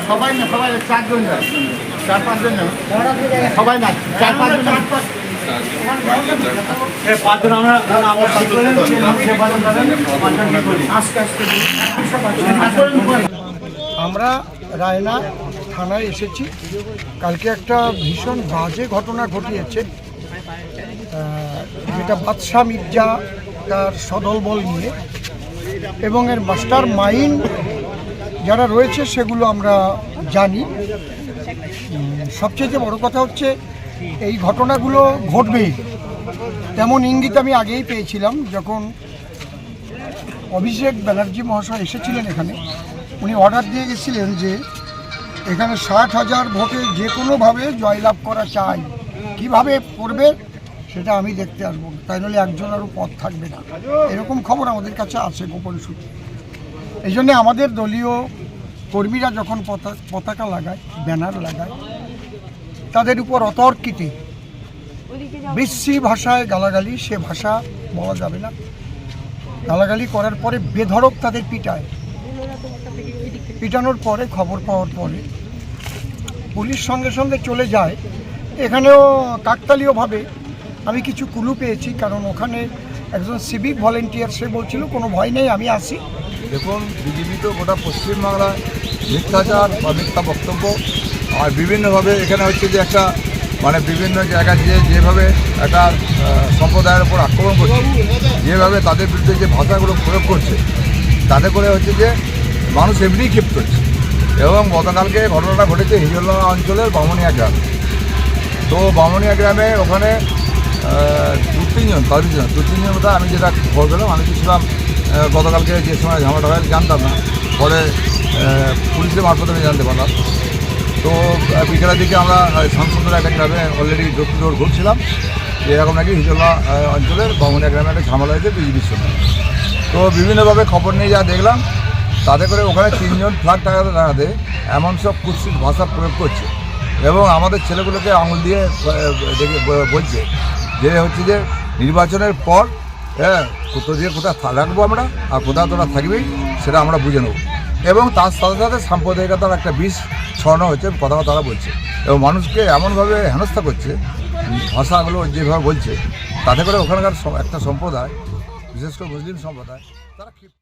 সবাই না, সবাই 4 জন না, 4-5 জন না, সবাই না, 4-5 জন। আমরা রায়না থানায় এসেছি। কালকে একটা ভীষণ বাজে ঘটনা ঘটিয়েছে, যেটা বাদশা মির্জা তার সদলবল নিয়ে, এবং এর মাস্টার মাইন্ড যারা রয়েছে সেগুলো আমরা জানি। সবচেয়ে বড় কথা হচ্ছে এই ঘটনাগুলো ঘটবেই তেমন ইঙ্গিত আমি আগেই পেয়েছিলাম। যখন অভিষেক ব্যানার্জি মহাশয় এসেছিলেন এখানে, উনি অর্ডার দিয়ে গেছিলেন যে এখানে 60,000 ভোটে যে কোনোভাবে জয়লাভ করা চাই, কিভাবে করবে সেটা আমি দেখতে আসবো, তাই নাহলে একজনেরও পথ থাকবে না, এরকম খবর আমাদের কাছে আছে গোপন সূত্রে। এই জন্যে আমাদের দলীয় কর্মীরা যখন পতাকা লাগায়, ব্যানার লাগায়, তাদের উপর অতর্কিতে বিশ্রী ভাষায় গালাগালি, সে ভাষা বলা যাবে না, গালাগালি করার পরে বেধড়ক তাদের পিটায়। পিটানোর পরে, খবর পাওয়ার পরে পুলিশ সঙ্গে সঙ্গে চলে যায়। এখানেও কাকতালীয়ভাবে আমি কিছু ক্লু পেয়েছি, কারণ ওখানে একজন সিভিক ভলেন্টিয়ার, সে বলছিল কোনো ভয় নেই, আমি আসি। দেখুন, বিজেপি তো গোটা পশ্চিমবাংলায় মিথ্যাচার বা মিথ্যা বক্তব্য, আর বিভিন্নভাবে এখানে হচ্ছে যে একটা বিভিন্ন জায়গায় যেভাবে একটা সম্প্রদায়ের উপর আক্রমণ করছে, যেভাবে তাদের বিরুদ্ধে যে ভাষাগুলো প্রয়োগ করছে, তাতে করে হচ্ছে যে মানুষ এমনিই ক্ষিপ্ত হচ্ছে। এবং গতকালকে ঘটনাটা ঘটেছে হিজলা অঞ্চলের বামুনিয়া গ্রামে। তো বামুনিয়া গ্রামে ওখানে 2-3 জন মতো, আমি যেটা খবর পেলাম, আমি তো ছিলাম গতকালকে যে সময় ঝামেলাটা হয় জানতাম না, পরে পুলিশের মারফত আমি জানতে পারলাম। তো বিকেলের দিকে আমরা সংসদের একটা গ্রামে অলরেডি ডোর টু ডোর ঘুরছিলাম, এরকম নাকি হিজলা অঞ্চলের বামুনিয়া গ্রামে একটা ঝামেলা হয়েছে বিজেপির সঙ্গে। তো বিভিন্নভাবে খবর নিয়ে যা দেখলাম, তাতে করে ওখানে 3 জন ফ্ল্যাগ টাঙাতে এমন সব কুৎসিত ভাষা প্রয়োগ করছে, এবং আমাদের ছেলেগুলোকে আঙুল দিয়ে বলছে যে হচ্ছে যে নির্বাচনের পর তোদের কোথায় রাখবো আমরা, আর কোথাও তোরা থাকবেই সেটা আমরা বুঝে নেব। এবং তার সাথে সাথে সাম্প্রদায়িকতার একটা বিষ ছড়ানো হচ্ছে, কথা তারা বলছে, এবং মানুষকে এমনভাবে হেনস্থা করছে, ভাষাগুলো যেভাবে বলছে, তাতে করে ওখানকার একটা সম্প্রদায়, বিশেষ করে মুসলিম সম্প্রদায়, তারা